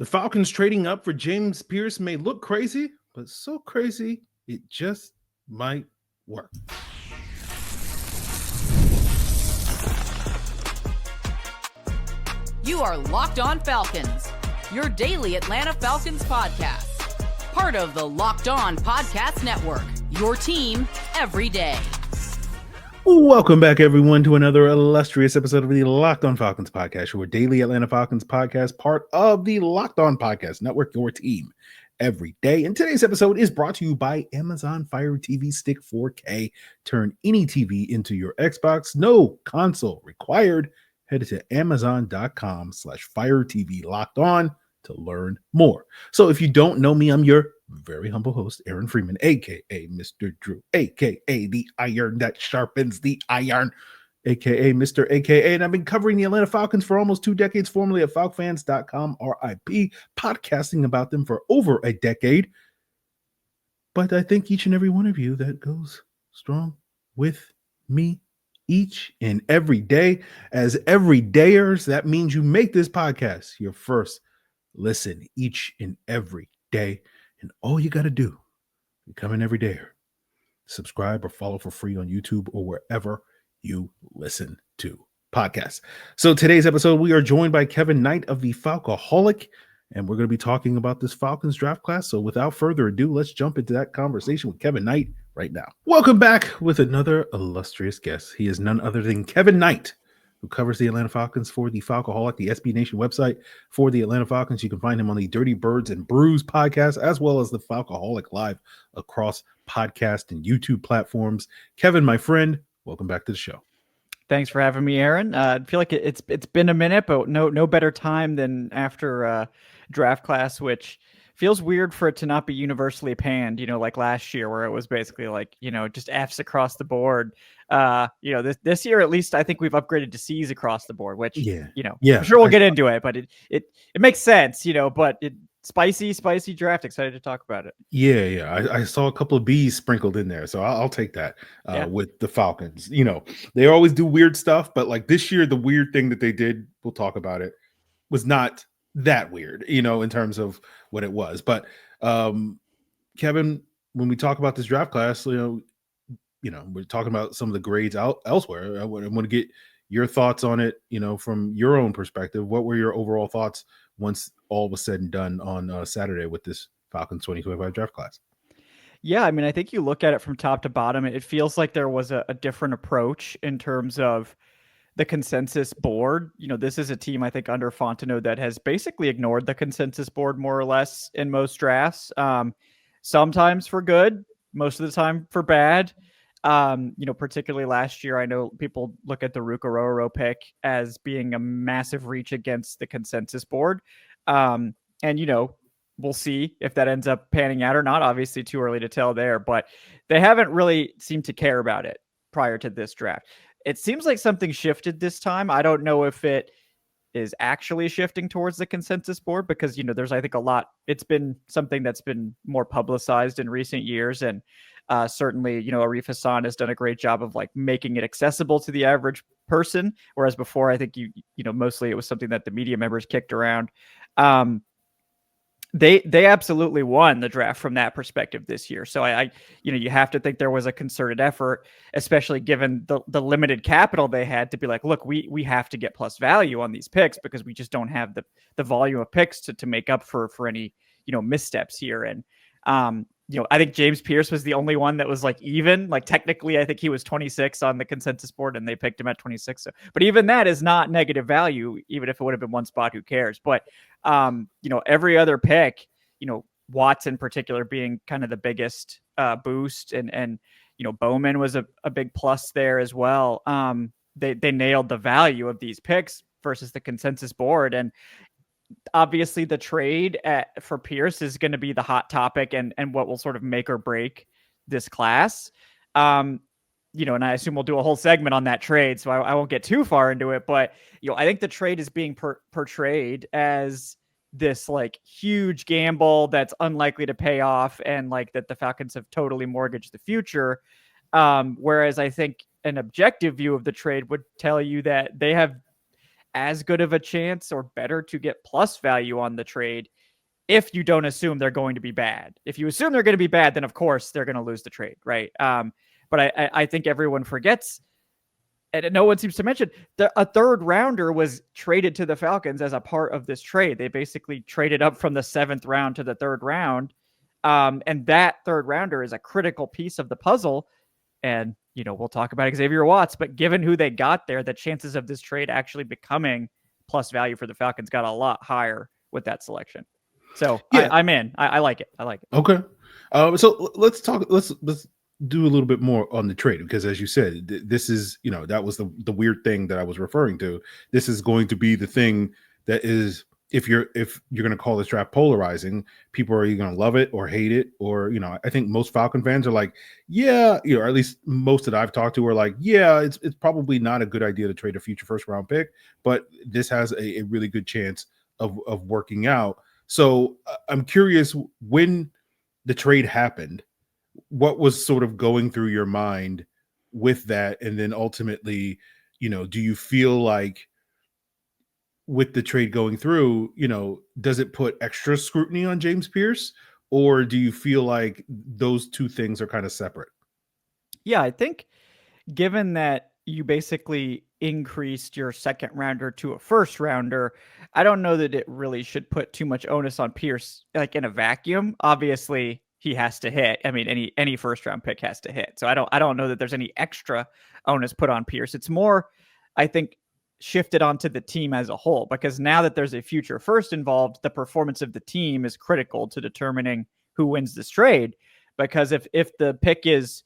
The Falcons trading up for James Pearce may look crazy, but so crazy it just might work. You are Locked On Falcons, your daily Atlanta Falcons podcast. Part of the Locked On Podcast Network, your team every day. Welcome back, everyone, to another illustrious episode of the Locked On Falcons podcast, your daily Atlanta Falcons podcast, part of the Locked On Podcast Network, your team every day. And today's episode is brought to you by Amazon Fire TV Stick 4K. Turn any TV into your Xbox. No console required. Head to amazon.com/Fire TV Locked On to learn more. So if you don't know me, I'm your very humble host, Aaron Freeman, aka Mr. Drew, aka the iron that sharpens the iron, aka Mr. AKA, and I've been covering the Atlanta Falcons for almost 2 decades, formerly at falcfans.com, RIP, podcasting about them for over a decade. But I thank each and every one of you that goes strong with me each and every day. As everydayers, that means you make this podcast your first listen each and every day. And all you got to do, become an everydayer, subscribe or follow for free on YouTube or wherever you listen to podcasts. So today's episode, we are joined by Kevin Knight of the Falcoholic, and we're going to be talking about this Falcons draft class. So without further ado, let's jump into that conversation with Kevin Knight right now. Welcome back with another illustrious guest. He is none other than Kevin Knight, who covers the Atlanta Falcons for the Falcoholic, the SB Nation website for the Atlanta Falcons. You can find him on the Dirty Birds and Brews podcast, as well as the Falcoholic live across podcast and YouTube platforms. Kevin, my friend, welcome back to the show. Thanks for having me, Aaron. I feel like it's been a minute, but no better time than after draft class, which feels weird for it to not be universally panned, like last year where it was basically like, just F's across the board. This year, at least I think we've upgraded to C's across the board, which, I'm sure we'll get into it, but it makes sense, but spicy draft. Excited to talk about it. Yeah. I saw a couple of B's sprinkled in there, so I'll take that with the Falcons. They always do weird stuff, but like this year, the weird thing that they did, we'll talk about it, was not that weird, in terms of what it was. But Kevin, when we talk about this draft class, we're talking about some of the grades elsewhere. I want to get your thoughts on it, from your own perspective. What were your overall thoughts once all was said and done on Saturday with this Falcons 2025 draft class? Yeah, I mean, I think you look at it from top to bottom, it feels like there was a different approach in terms of the consensus board. This is a team, I think, under Fontenot that has basically ignored the consensus board more or less in most drafts. Sometimes for good, most of the time for bad. Particularly last year, I know people look at the Rukaroro pick as being a massive reach against the consensus board. We'll see if that ends up panning out or not. Obviously, too early to tell there, but they haven't really seemed to care about it prior to this draft. It seems like something shifted this time. I don't know if it is actually shifting towards the consensus board because, there's, I think, it's been something that's been more publicized in recent years. And certainly, Arif Hassan has done a great job of like making it accessible to the average person. Whereas before, I think, mostly it was something that the media members kicked around. They absolutely won the draft from that perspective this year. So you have to think there was a concerted effort, especially given the limited capital they had to be like, look, we have to get plus value on these picks because we just don't have the volume of picks to make up for any, missteps here. And, I think James Pearce was the only one that was like even, like technically, I think he was 26 on the consensus board and they picked him at 26. So, but even that is not negative value, even if it would have been one spot, who cares? But, every other pick, Watts in particular being kind of the biggest boost and Bowman was a big plus there as well. They nailed the value of these picks versus the consensus board. And obviously the trade for Pearce is going to be the hot topic and what will sort of make or break this class. And I assume we'll do a whole segment on that trade, so I won't get too far into it. But, I think the trade is being portrayed as this like huge gamble that's unlikely to pay off and like that the Falcons have totally mortgaged the future. Whereas I think an objective view of the trade would tell you that they have as good of a chance or better to get plus value on the trade if you don't assume they're going to be bad. If you assume they're going to be bad, then of course they're going to lose the trade, right? But I think everyone forgets, and no one seems to mention, a third rounder was traded to the Falcons as a part of this trade. They basically traded up from the 7th round to the 3rd round. And that third rounder is a critical piece of the puzzle. And, we'll talk about Xavier Watts, but given who they got there, the chances of this trade actually becoming plus value for the Falcons got a lot higher with that selection. So yeah. I'm in. I like it. Okay. So let's talk. Let's do a little bit more on the trade, because as you said, this is, that was the weird thing that I was referring to. This is going to be the thing that is, if you're going to call this draft polarizing, people are either going to love it or hate it, or, I think most Falcon fans are like, yeah, or at least most that I've talked to are like, yeah, it's probably not a good idea to trade a future 1st round pick, but this has a really good chance of working out. So I'm curious, when the trade happened, what was sort of going through your mind with that? And then ultimately, do you feel like with the trade going through, does it put extra scrutiny on James Pearce, or do you feel like those two things are kind of separate? Yeah, I think given that you basically increased your 2nd rounder to a 1st rounder, I don't know that it really should put too much onus on Pearce, like in a vacuum. Obviously, he has to hit. I mean, any 1st round pick has to hit. So I don't know that there's any extra onus put on Pearce. It's more, I think, shifted onto the team as a whole, because now that there's a future 1st involved, the performance of the team is critical to determining who wins this trade. Because if the pick is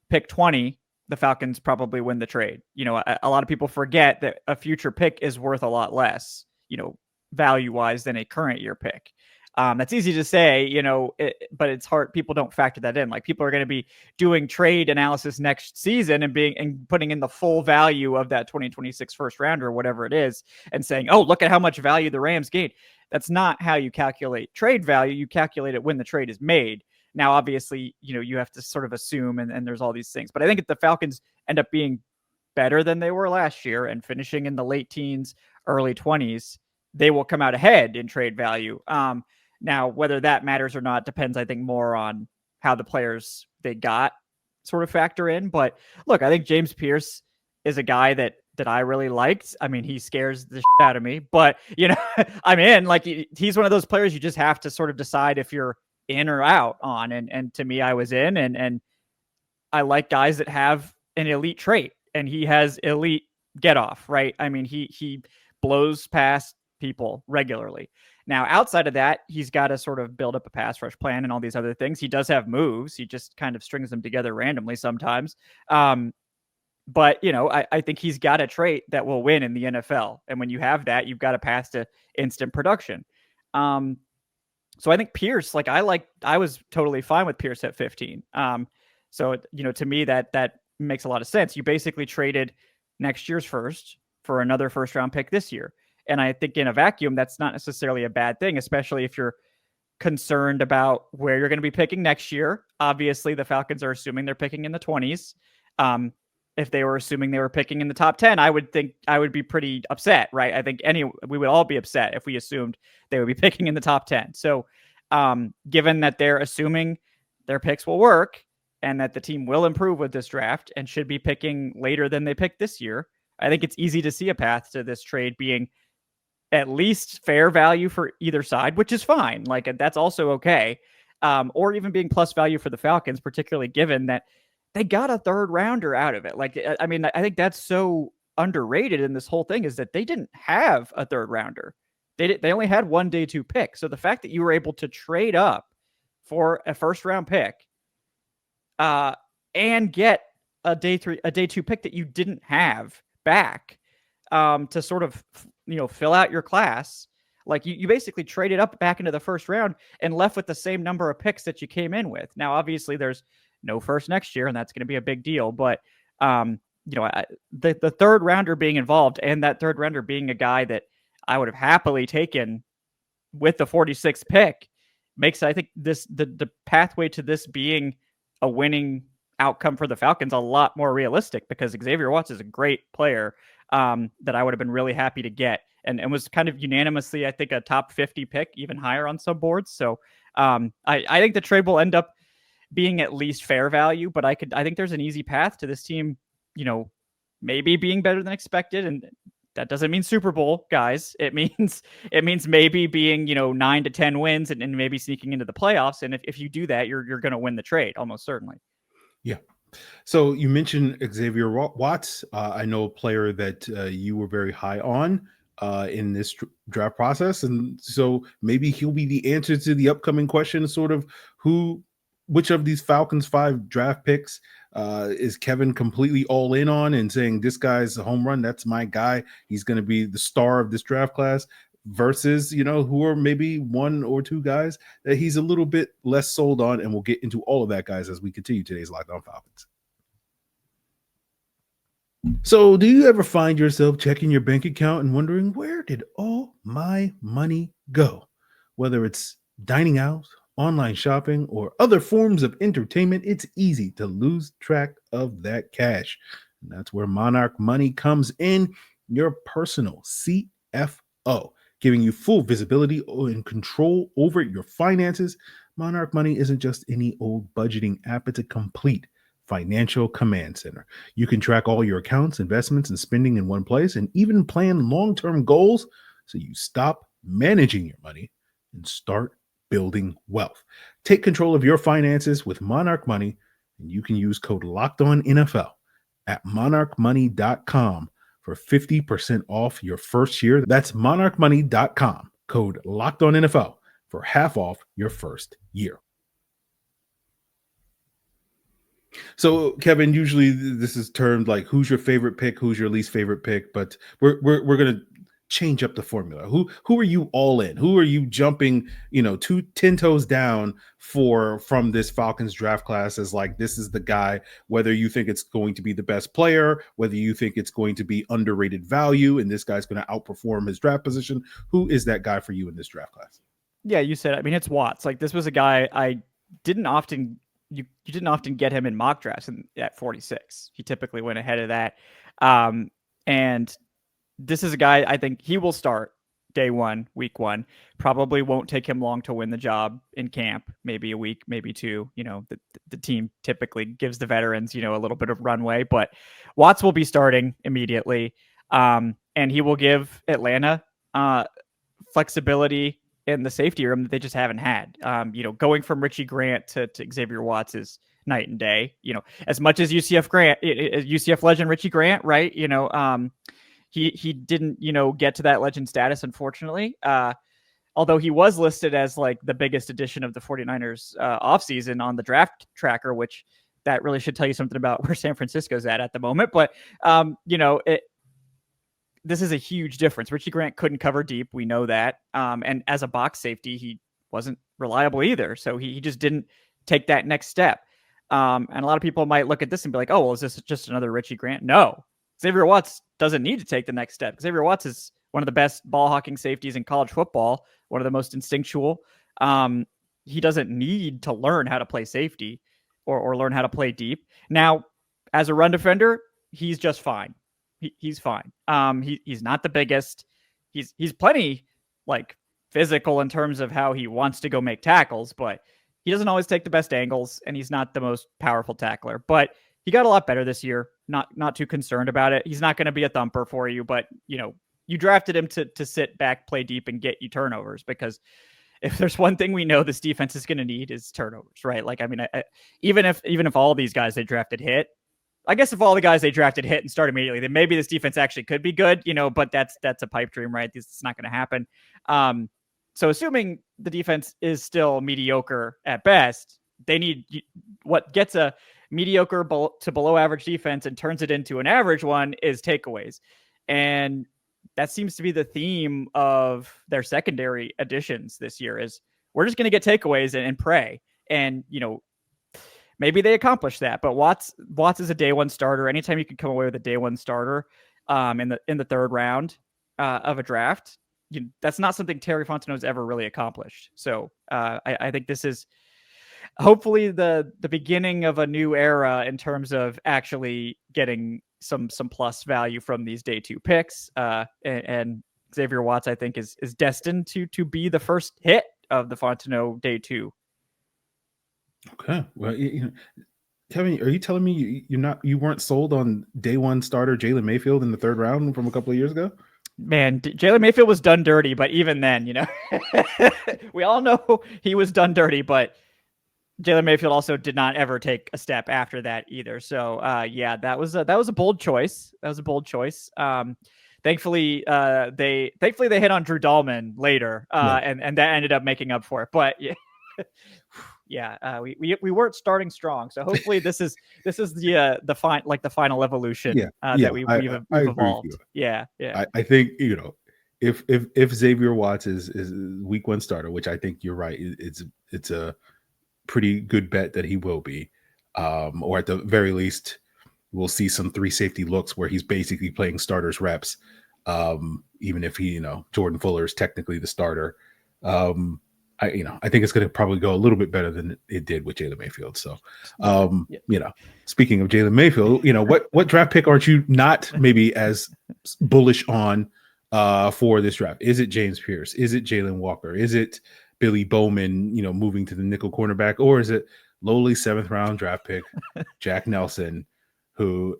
pick 20, the Falcons probably win the trade. A lot of people forget that a future pick is worth a lot less, value wise, than a current year pick. That's easy to say, but it's hard. People don't factor that in. Like, people are going to be doing trade analysis next season and putting in the full value of that 2026 1st rounder or whatever it is, and saying, oh, look at how much value the Rams gained. That's not how you calculate trade value. You calculate it when the trade is made. Now, obviously, you have to sort of assume, and there's all these things. But I think if the Falcons end up being better than they were last year and finishing in the late teens, early 20s, they will come out ahead in trade value. Now, whether that matters or not depends, I think, more on how the players they got sort of factor in. But look, I think James Pearce is a guy that I really liked. I mean, he scares the shit out of me, but, I'm in. Like, he's one of those players you just have to sort of decide if you're in or out on. And to me, I was in, and I like guys that have an elite trait, and he has elite get off, right? I mean, he blows past people regularly. Now, outside of that, he's got to sort of build up a pass rush plan and all these other things. He does have moves. He just kind of strings them together randomly sometimes. But, I think he's got a trait that will win in the NFL. And when you have that, you've got to pass to instant production. So I think Pearce, I was totally fine with Pearce at 15. So, to me, that makes a lot of sense. You basically traded next year's 1st for another 1st round pick this year. And I think in a vacuum, that's not necessarily a bad thing, especially if you're concerned about where you're going to be picking next year. Obviously, the Falcons are assuming they're picking in the 20s. If they were assuming they were picking in the top 10, I would think I would be pretty upset, right? I think we would all be upset if we assumed they would be picking in the top 10. So given that they're assuming their picks will work and that the team will improve with this draft and should be picking later than they picked this year, I think it's easy to see a path to this trade being at least fair value for either side, which is fine. Like, that's also okay. Or even being plus value for the Falcons, particularly given that they got a 3rd rounder out of it. Like, I mean, I think that's so underrated in this whole thing, is that they didn't have a 3rd rounder. They only had 1 day 2 pick. So the fact that you were able to trade up for a 1st round pick and get a day 2 pick that you didn't have back to sort of, fill out your class. Like, you basically traded up back into the 1st round and left with the same number of picks that you came in with. Now, obviously, there's no 1st next year, and that's going to be a big deal. But, the 3rd rounder being involved, and that 3rd rounder being a guy that I would have happily taken with the 46th pick, makes, I think, the pathway to this being a winning outcome for the Falcons a lot more realistic, because Xavier Watts is a great player. that I would have been really happy to get, and was kind of unanimously, I think, a top 50 pick, even higher on some boards. So I think the trade will end up being at least fair value, but I think there's an easy path to this team, maybe being better than expected. And that doesn't mean Super Bowl, guys. It means maybe being, 9 to 10 wins and maybe sneaking into the playoffs. And if you do that, you're going to win the trade, almost certainly. Yeah. So you mentioned Xavier Watts. I know a player that you were very high on in this draft process. And so maybe he'll be the answer to the upcoming question, sort of which of these Falcons 5 draft picks is Kevin completely all in on and saying, this guy's a home run, that's my guy, he's going to be the star of this draft class, versus, who are maybe one or two guys that he's a little bit less sold on. And we'll get into all of that, guys, as we continue today's Locked On Falcons. So do you ever find yourself checking your bank account and wondering, where did all my money go? Whether it's dining out, online shopping, or other forms of entertainment, it's easy to lose track of that cash. And that's where Monarch Money comes in, your personal CFO, giving you full visibility and control over your finances. Monarch Money isn't just any old budgeting app, it's a complete financial command center. You can track all your accounts, investments, and spending in one place, and even plan long-term goals so you stop managing your money and start building wealth. Take control of your finances with Monarch Money, and you can use code LOCKEDONNFL at monarchmoney.com for 50% off your first year. That's monarchmoney.com, code LOCKEDONNFL for half off your first year. So, Kevin, usually this is termed like, who's your favorite pick, who's your least favorite pick, but we're going to change up the formula. Who are you all in? Who are you jumping, 10 toes down from this Falcons draft class as like, this is the guy, whether you think it's going to be the best player, whether you think it's going to be underrated value, and this guy's going to outperform his draft position. Who is that guy for you in this draft class? Yeah, you said, it's Watts. Like, this was a guy you didn't often get him in mock drafts at 46. He typically went ahead of that. And this is a guy, I think he will start day one, week one. Probably won't take him long to win the job in camp, maybe a week, maybe two. The team typically gives the veterans, a little bit of runway, but Watts will be starting immediately. And he will give Atlanta flexibility in the safety room that they just haven't had. Going from Richie Grant to Xavier Watts is night and day. As much as UCF legend Richie Grant, right? He didn't, get to that legend status, unfortunately. Although he was listed as like the biggest addition of the 49ers offseason on the draft tracker, which that really should tell you something about where San Francisco's at the moment. But, this is a huge difference. Richie Grant couldn't cover deep. We know that. And as a box safety, he wasn't reliable either. So he just didn't take that next step. And a lot of people might look at this and be like, oh, well, is this just another Richie Grant? No. Xavier Watts doesn't need to take the next step. Xavier Watts is one of the best ball hawking safeties in college football, one of the most instinctual. He doesn't need to learn how to play safety or learn how to play deep. Now, as a run defender, he's just fine. He's fine. He's not the biggest. He's plenty like physical in terms of how he wants to go make tackles, but he doesn't always take the best angles, and he's not the most powerful tackler. But he got a lot better this year. Not too concerned about it. He's not going to be a thumper for you, but you drafted him to sit back, play deep, and get you turnovers, because if there's one thing we know this defense is going to need is turnovers, right? Like, even if all these guys they drafted hit, I guess if all the guys they drafted hit and start immediately, then maybe this defense actually could be good, but that's a pipe dream, right? It's not going to happen. So assuming the defense is still mediocre at best, they need what gets a mediocre to below average defense and turns it into an average one is takeaways. And that seems to be the theme of their secondary additions this year is we're just going to get takeaways and pray. And, maybe they accomplish that, but Watts is a day one starter. Anytime you can come away with a day one starter in the third round of a draft, that's not something Terry Fontenot's ever really accomplished. So I think this is hopefully the beginning of a new era in terms of actually getting some plus value from these day 2 picks. And Xavier Watts, I think, is destined to be the first hit of the Fontenot day 2. Okay. Well, Kevin, are you telling me you weren't sold on day 1 starter Jalen Mayfield in the 3rd round from a couple of years ago? Man, Jalen Mayfield was done dirty, but even then, we all know he was done dirty, but Jalen Mayfield also did not ever take a step after that either. So, yeah, that was a bold choice. Thankfully, they hit on Drew Dahlman later, and that ended up making up for it. But yeah, we weren't starting strong. So hopefully this is the final evolution that we've evolved. Yeah. I think if Xavier Watts is week 1 starter, which I think you're right, it's a pretty good bet that he will be, or at the very least we'll see some 3 safety looks where he's basically playing starters reps, even if Jordan Fuller is technically the starter. I think it's going to probably go a little bit better than it did with Jalen Mayfield. So, speaking of Jalen Mayfield, what draft pick aren't you not maybe as bullish on for this draft? Is it James Pearce? Is it Jalon Walker? Is it Billy Bowman, moving to the nickel cornerback? Or is it lowly 7th round draft pick Jack Nelson, who,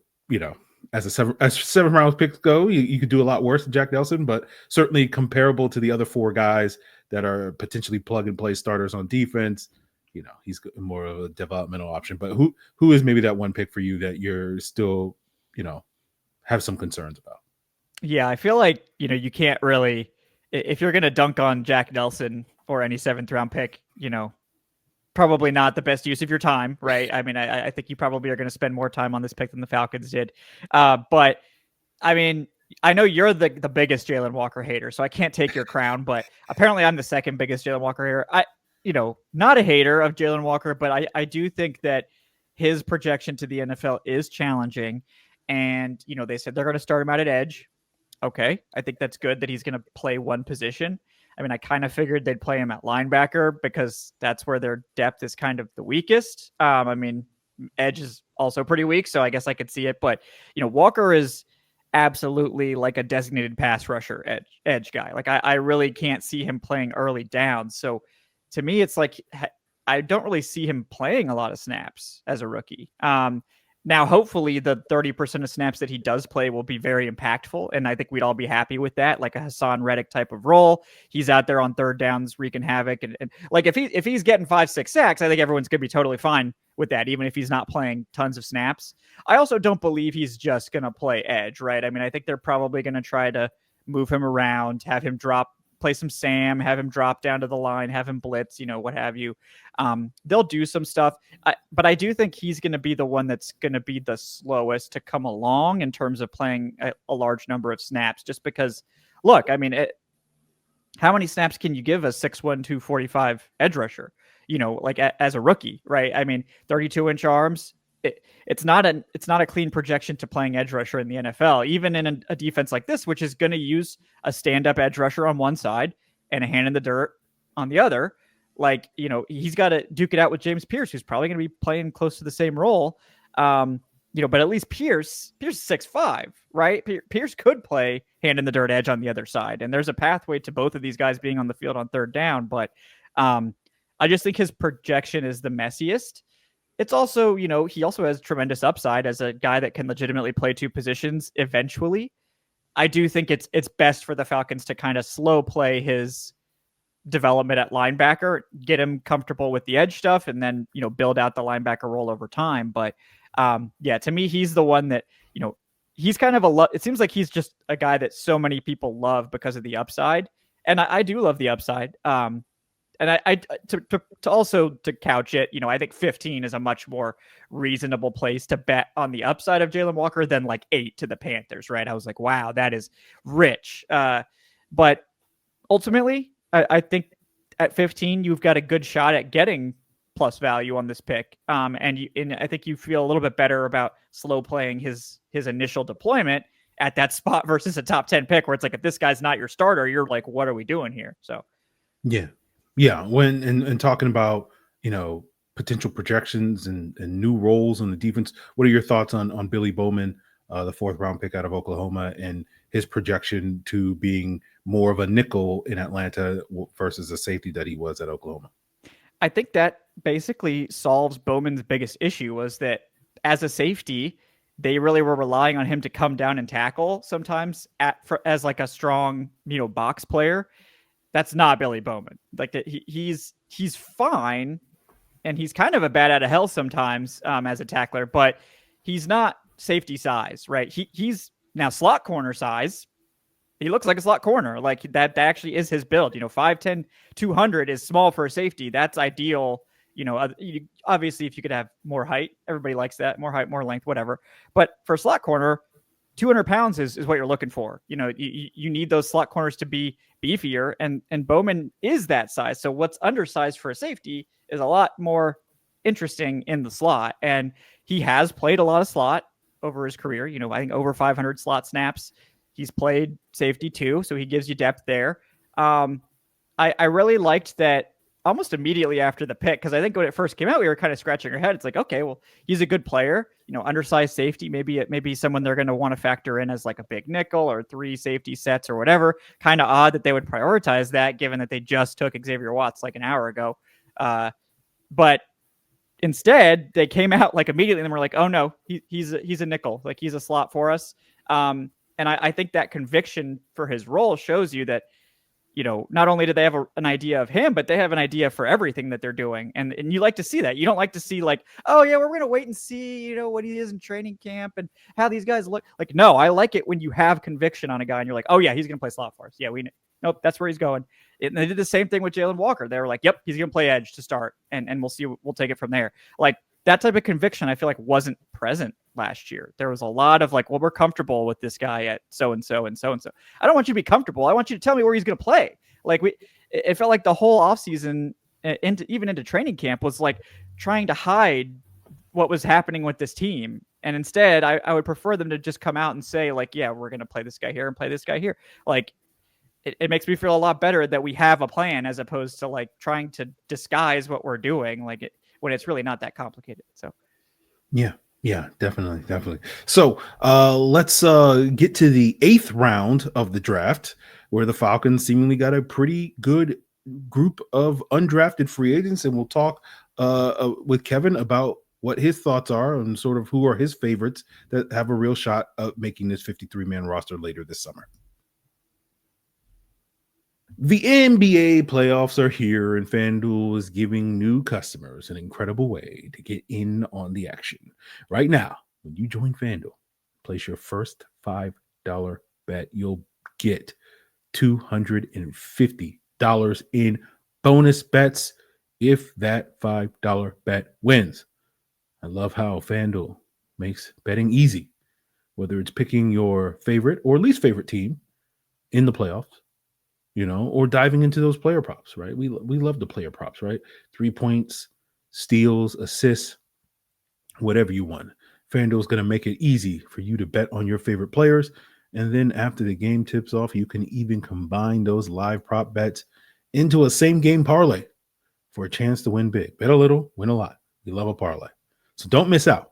as 7th round picks go, you could do a lot worse than Jack Nelson, but certainly comparable to the other 4 guys that are potentially plug and play starters on defense. He's more of a developmental option. But who is maybe that one pick for you that you're still, have some concerns about? Yeah, I feel like, you can't really, if you're going to dunk on Jack Nelson or any 7th round pick, probably not the best use of your time, right? I mean, I think you probably are going to spend more time on this pick than the Falcons did. But I mean, I know you're the biggest Jalon Walker hater, so I can't take your crown, but apparently I'm the 2nd biggest Jalon Walker hater. Not a hater of Jalon Walker, but I do think that his projection to the NFL is challenging. And, they said they're going to start him out at edge. Okay. I think that's good that he's going to play one position. I mean, I kind of figured they'd play him at linebacker because that's where their depth is kind of the weakest. I mean, edge is also pretty weak, so I guess I could see it. But, Walker is absolutely like a designated pass rusher edge guy. Like I really can't see him playing early down. So to me, it's like I don't really see him playing a lot of snaps as a rookie. Now, hopefully the 30% of snaps that he does play will be very impactful. And I think we'd all be happy with that, like a Hassan Reddick type of role. He's out there on 3rd downs, wreaking havoc. And like, if he's getting 5-6 sacks, I think everyone's going to be totally fine with that, even if he's not playing tons of snaps. I also don't believe he's just going to play edge, right? I mean, I think they're probably going to try to move him around, have him play some Sam, have him drop down to the line, have him blitz, what have you. They'll do some stuff, but I do think he's going to be the one that's going to be the slowest to come along in terms of playing a large number of snaps, just because, look, I mean, how many snaps can you give a 6'1", 245 edge rusher, like as a rookie, right? I mean, 32-inch arms. It's not a clean projection to playing edge rusher in the NFL, even in a defense like this, which is going to use a stand-up edge rusher on one side and a hand in the dirt on the other. Like, he's got to duke it out with James Pearce, who's probably going to be playing close to the same role. But at least Pearce is 6'5", right? Pearce could play hand in the dirt edge on the other side. And there's a pathway to both of these guys being on the field on 3rd down. But I just think his projection is the messiest. It's also, he also has tremendous upside as a guy that can legitimately play 2 positions eventually. I do think it's best for the Falcons to kind of slow play his development at linebacker, get him comfortable with the edge stuff, and then, build out the linebacker role over time. But yeah, to me, he's the one that, he's kind of it seems like he's just a guy that so many people love because of the upside. And I do love the upside. And to couch it, I think 15 is a much more reasonable place to bet on the upside of Jalon Walker than like 8 to the Panthers, right? I was like, wow, that is rich. But ultimately, I think at 15, you've got a good shot at getting plus value on this pick. And I think you feel a little bit better about slow playing his initial deployment at that spot versus a top 10 pick where it's like, if this guy's not your starter, you're like, what are we doing here? So, yeah. Yeah, when and talking about potential projections and new roles on the defense, what are your thoughts on Billy Bowman the 4th round pick out of Oklahoma, and his projection to being more of a nickel in Atlanta versus a safety that he was at Oklahoma. I think that basically solves Bowman's biggest issue, was that as a safety, they really were relying on him to come down and tackle sometimes as like a strong, box player. That's not Billy Bowman. Like he's fine, and he's kind of a bat out of hell sometimes as a tackler, but he's not safety size, right? He's now slot corner size. He looks like a slot corner. Like that actually is his build. 5'10", 200 is small for a safety. That's ideal. Obviously, if you could have more height, everybody likes that. More height, more length, whatever. But for a slot corner, 200 pounds is what you're looking for. You need those slot corners to be beefier, and Bowman is that size. So what's undersized for a safety is a lot more interesting in the slot. And he has played a lot of slot over his career. I think over 500 slot snaps. He's played safety too, so he gives you depth there. I really liked that almost immediately after the pick, because I think when it first came out, we were kind of scratching our head. It's like, okay, well, he's a good player, undersized safety. Maybe someone they're going to want to factor in as like a big nickel or 3 safety sets or whatever. Kind of odd that they would prioritize that, given that they just took Xavier Watts like an hour ago. But instead, they came out like immediately and were like, oh no, he's a nickel. Like he's a slot for us. And I think that conviction for his role shows you that, not only do they have an idea of him, but they have an idea for everything that they're doing. And you like to see that. You don't like to see like, oh yeah, we're going to wait and see, what he is in training camp and how these guys look. Like, no, I like it when you have conviction on a guy and you're like, oh yeah, he's going to play slot for us. Yeah, nope, that's where he's going. And they did the same thing with Jalon Walker. They were like, yep, he's going to play edge to start. And we'll see, we'll take it from there. Like that type of conviction, I feel like wasn't present last year. There was a lot of like, well, we're comfortable with this guy at so-and-so and so-and-so. I don't want you to be comfortable. I want you to tell me where he's going to play. Like it felt like the whole offseason even into training camp was like trying to hide what was happening with this team. And instead I would prefer them to just come out and say like, yeah, we're going to play this guy here and play this guy here. Like it makes me feel a lot better that we have a plan, as opposed to like trying to disguise what we're doing. Like when it's really not that complicated. So yeah, definitely. So let's get to the 8th round of the draft, where the Falcons seemingly got a pretty good group of undrafted free agents, and we'll talk with Kevin about what his thoughts are and sort of who are his favorites that have a real shot of making this 53-man roster later this summer. The NBA playoffs are here, and FanDuel is giving new customers an incredible way to get in on the action. Right now, when you join FanDuel, place your first $5 bet, you'll get $250 in bonus bets if that $5 bet wins. I love how FanDuel makes betting easy, whether it's picking your favorite or least favorite team in the playoffs, or diving into those player props, right? We love the player props, right? 3 points, steals, assists, whatever you want. FanDuel is going to make it easy for you to bet on your favorite players. And then after the game tips off, you can even combine those live prop bets into a same game parlay for a chance to win big. Bet a little, win a lot. We love a parlay. So don't miss out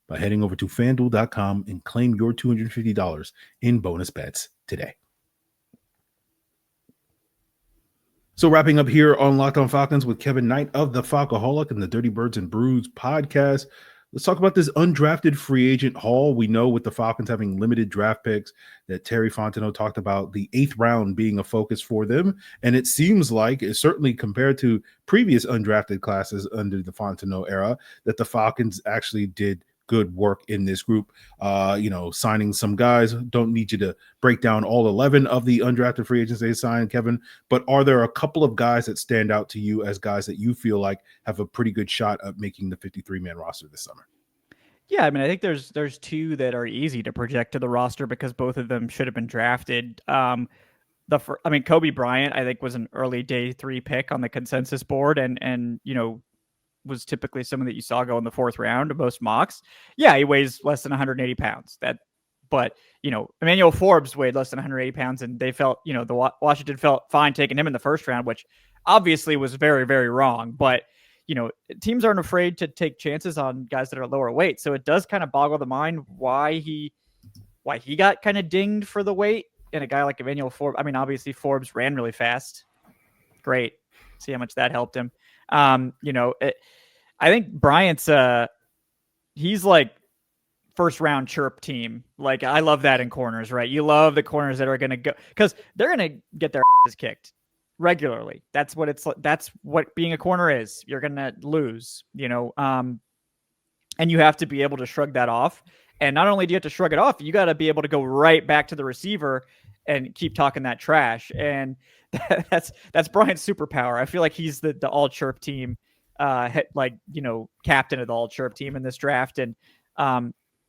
by heading over to FanDuel.com and claim your $250 in bonus bets today. So wrapping up here on Locked On Falcons with Kevin Knight of the Falcoholic and the Dirty Birds and Brews podcast. Let's talk about this undrafted free agent haul. We know with the Falcons having limited draft picks that Terry Fontenot talked about the 8th round being a focus for them. And it seems like, certainly compared to previous undrafted classes under the Fontenot era, that the Falcons actually did good work in this group. Signing some guys. Don't need you to break down all 11 of the undrafted free agents they signed, Kevin, but are there a couple of guys that stand out to you as guys that you feel like have a pretty good shot at making the 53-man roster this summer? Yeah, I mean, I think there's 2 that are easy to project to the roster because both of them should have been drafted. Cobee Bryant, I think, was an early day 3 pick on the consensus board, and was typically someone that you saw go in the 4th round of most mocks. Yeah, he weighs less than 180 pounds. But Emmanuel Forbes weighed less than 180 pounds, and they felt, the Washington felt fine taking him in the 1st round, which obviously was very, very wrong. But teams aren't afraid to take chances on guys that are lower weight, so it does kind of boggle the mind why he why he got kind of dinged for the weight. And a guy like Emmanuel Forbes, I mean, obviously Forbes ran really fast. Great. See how much that helped him. I think Bryant's he's like first round chirp team. Like, I love that in corners, right? You love the corners that are going to go, because they're going to get their asses kicked regularly. That's what being a corner is. You're going to lose, and you have to be able to shrug that off. And not only do you have to shrug it off, you got to be able to go right back to the receiver and keep talking that trash. And that's Bryant's superpower. I feel like he's the all chirp team, captain of the all chirp team in this draft. And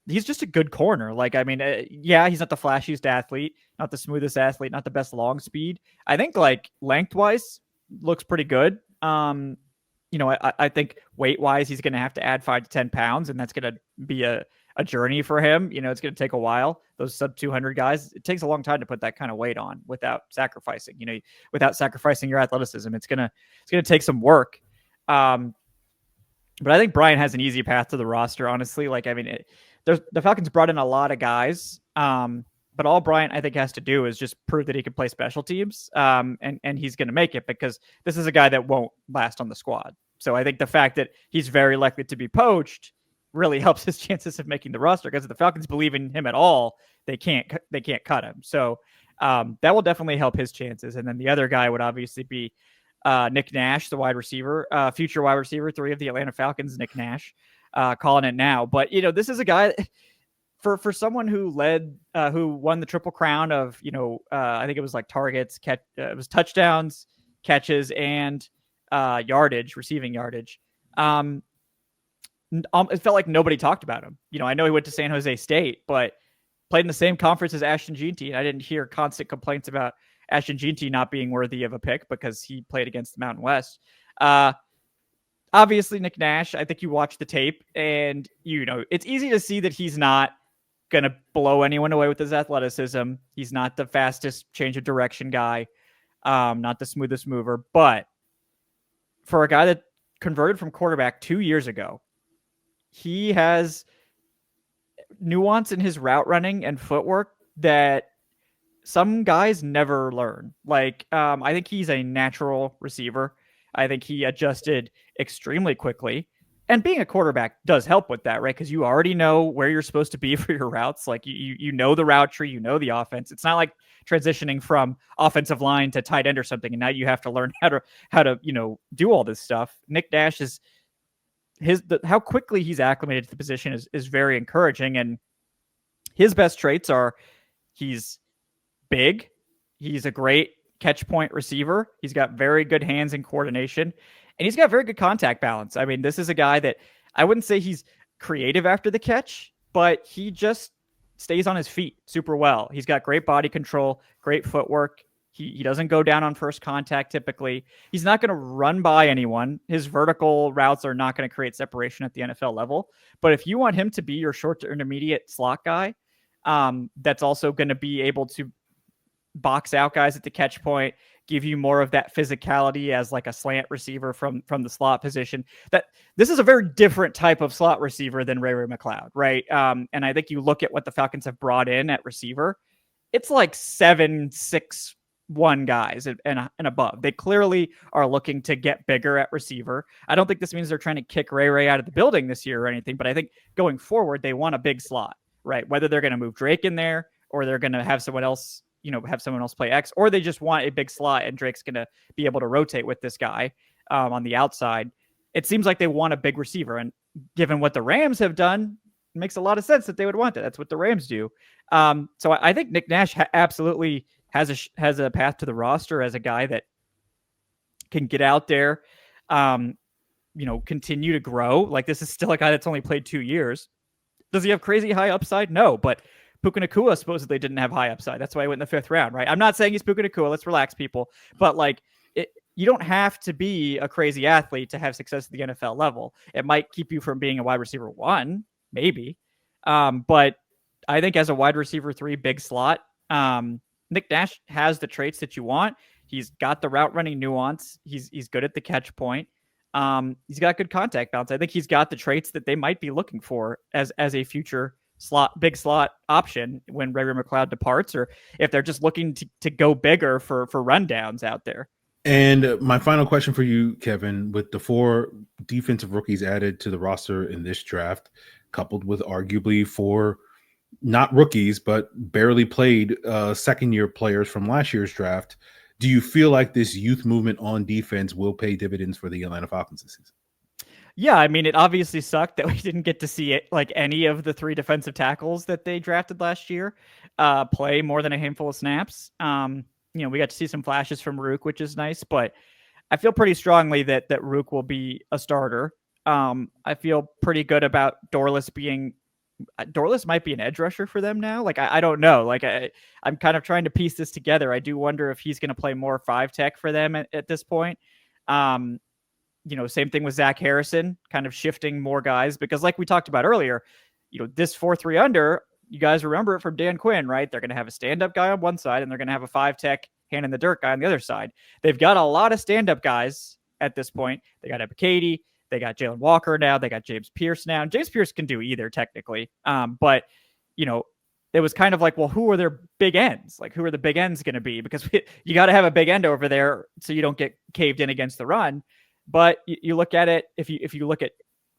he's just a good corner. Like, I mean, he's not the flashiest athlete, not the smoothest athlete, not the best long speed. I think like lengthwise looks pretty good. I think weight wise, he's going to have to add 5 to 10 pounds, and that's going to be a journey for him. It's going to take a while. Those sub 200 guys, it takes a long time to put that kind of weight on without sacrificing, without sacrificing your athleticism. It's going to take some work. But I think Bryant has an easy path to the roster, honestly. Like, I mean, the Falcons brought in a lot of guys, but all Bryant, I think, has to do is just prove that he can play special teams, and he's going to make it, because this is a guy that won't last on the squad. So I think the fact that he's very likely to be poached really helps his chances of making the roster, because if the Falcons believe in him at all, they can't cut him. So that will definitely help his chances. And then the other guy would obviously be Nick Nash, the wide receiver, future wide receiver 3 of the Atlanta Falcons, Nick Nash, calling it now. But, this is a guy for someone who won the Triple Crown of, I think it was like targets, it was touchdowns, catches, and receiving yardage. It felt like nobody talked about him. I know he went to San Jose State, but played in the same conference as Ashton Jeanty. And I didn't hear constant complaints about Ashton Jeanty not being worthy of a pick because he played against the Mountain West. Obviously, Nick Nash, I think you watch the tape and, it's easy to see that he's not going to blow anyone away with his athleticism. He's not the fastest change of direction guy, not the smoothest mover. But for a guy that converted from quarterback 2 years ago, he has nuance in his route running and footwork that some guys never learn. Like, I think he's a natural receiver. I think he adjusted extremely quickly. And being a quarterback does help with that, right? Because you already know where you're supposed to be for your routes. Like, you know the route tree, you know the offense. It's not like transitioning from offensive line to tight end or something, and now you have to learn how to do all this stuff. Nick Nash is how quickly he's acclimated to the position is very encouraging. And his best traits are he's big. He's a great catch point receiver. He's got very good hands and coordination, and he's got very good contact balance. I mean, this is a guy that I wouldn't say he's creative after the catch, but he just stays on his feet super well. He's got great body control, great footwork. He doesn't go down on first contact typically. He's not going to run by anyone. His vertical routes are not going to create separation at the NFL level. But if you want him to be your short to intermediate slot guy, that's also going to be able to box out guys at the catch point, give you more of that physicality as like a slant receiver from the slot position. That this is a very different type of slot receiver than Ray McCloud, right? And I think you look at what the Falcons have brought in at receiver, it's like 7'6" one guys and above. They clearly are looking to get bigger at receiver. I don't think this means they're trying to kick Ray out of the building this year or anything, but I think going forward, they want a big slot, right? Whether they're going to move Drake in there or they're going to have someone else, play X, or they just want a big slot and Drake's going to be able to rotate with this guy on the outside. It seems like they want a big receiver. And given what the Rams have done, it makes a lot of sense that they would want that. That's what the Rams do. So I think Nick Nash absolutely has a path to the roster as a guy that can get out there, continue to grow. Like, this is still a guy that's only played 2 years. Does he have crazy high upside? No, but Puka Nacua supposedly didn't have high upside. That's why he went in the 5th round, right? I'm not saying he's Puka Nacua. Let's relax, people. But you don't have to be a crazy athlete to have success at the NFL level. It might keep you from being a wide receiver 1, maybe. But I think as a wide receiver 3, big slot, Nick Nash has the traits that you want. He's got the route running nuance. He's good at the catch point. He's got good contact balance. I think he's got the traits that they might be looking for as a future big slot option when Ray McLeod departs, or if they're just looking to go bigger for rundowns out there. And my final question for you, Kevin, with the 4 defensive rookies added to the roster in this draft, coupled with arguably 4 not rookies, but barely played second-year players from last year's draft, do you feel like this youth movement on defense will pay dividends for the Atlanta Falcons this season? Yeah, I mean, it obviously sucked that we didn't get to see it, like any of the 3 defensive tackles that they drafted last year play more than a handful of snaps. We got to see some flashes from Rook, which is nice, but I feel pretty strongly that Rook will be a starter. I feel pretty good about Dorless might be an edge rusher for them now. Like, I don't know. Like, I'm kind of trying to piece this together. I do wonder if he's going to play more 5 tech for them at this point. Same thing with Zach Harrison, kind of shifting more guys, because like we talked about earlier, this 4-3 under, you guys remember it from Dan Quinn, right? They're going to have a stand-up guy on one side, and they're going to have a 5 tech hand in the dirt guy on the other side. They've got a lot of stand-up guys at this point. They got Ebiketie, they got Jalon Walker now, they got James Pearce now. James Pearce can do either technically, but it was kind of like, well, who are their big ends? Like, who are the big ends going to be? Because you got to have a big end over there so you don't get caved in against the run. But you look at it, if you look at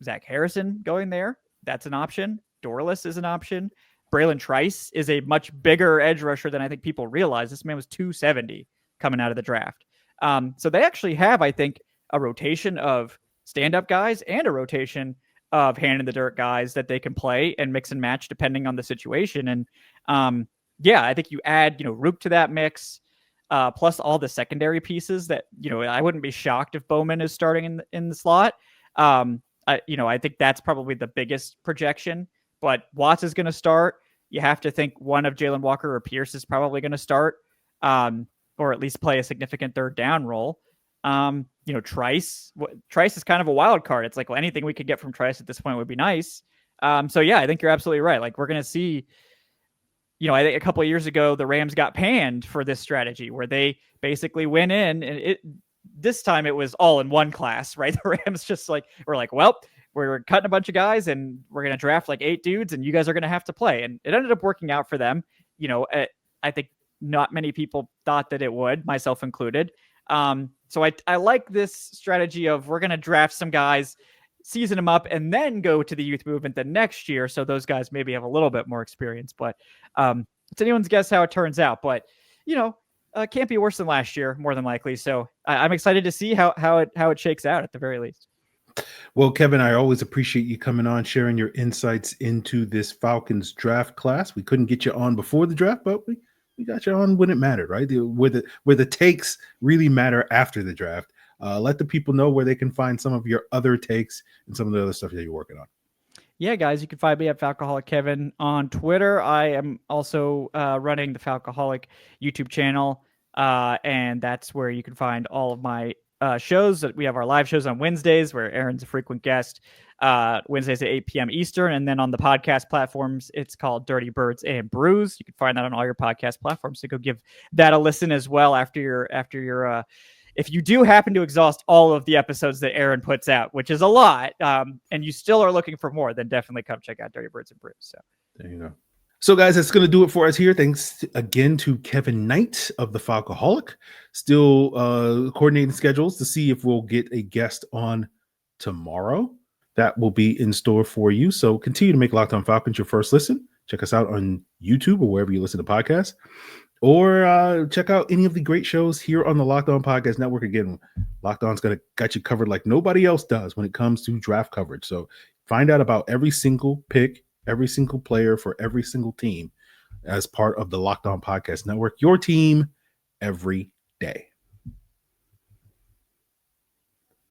Zach Harrison going there, that's an option. Dorless is an option. Braylon Trice is a much bigger edge rusher than I think people realize. This man was 270 coming out of the draft. So they actually have, I think, a rotation of stand-up guys and a rotation of hand-in-the-dirt guys that they can play and mix and match depending on the situation. And I think you add, Rook to that mix, plus all the secondary pieces that, I wouldn't be shocked if Bowman is starting in the slot. I think that's probably the biggest projection. But Watts is going to start. You have to think one of Jalon Walker or Pearce is probably going to start, or at least play a significant third down role. Trice is kind of a wild card. It's like, well, anything we could get from Trice at this point would be nice. I think you're absolutely right. Like, we're going to see, I think a couple of years ago, the Rams got panned for this strategy where they basically went in, and this time it was all in one class, right? The Rams just were like, well, we're cutting a bunch of guys and we're going to draft like 8 dudes and you guys are going to have to play. And it ended up working out for them. I think not many people thought that it would, myself included. So I like this strategy of we're going to draft some guys, season them up, and then go to the youth movement the next year. So those guys maybe have a little bit more experience, but it's anyone's guess how it turns out. But, can't be worse than last year, more than likely. So I'm excited to see how it shakes out at the very least. Well, Kevin, I always appreciate you coming on, sharing your insights into this Falcons draft class. We couldn't get you on before the draft, but we got you on when it mattered, right? Where the takes really matter after the draft. Let the people know where they can find some of your other takes and some of the other stuff that you're working on. Yeah, guys, you can find me at Falcoholic Kevin on Twitter. I am also running the Falcoholic YouTube channel, and that's where you can find all of my shows. We have our live shows on Wednesdays where Aaron's a frequent guest, Wednesdays at 8 p.m. Eastern. And then on the podcast platforms, it's called Dirty Birds and Brews. You can find that on all your podcast platforms. So go give that a listen as well after your if you do happen to exhaust all of the episodes that Aaron puts out, which is a lot, and you still are looking for more, then definitely come check out Dirty Birds and Brews. So there you go. So, guys, that's going to do it for us here. Thanks again to Kevin Knight of the Falcoholic. Still coordinating schedules to see if we'll get a guest on tomorrow. That will be in store for you. So continue to make Locked On Falcons your first listen. Check us out on YouTube or wherever you listen to podcasts. Or check out any of the great shows here on the Locked On Podcast Network. Again, Locked On's got you covered like nobody else does when it comes to draft coverage. So find out about every single pick, every single player for every single team as part of the Locked On Podcast Network. Your team every day.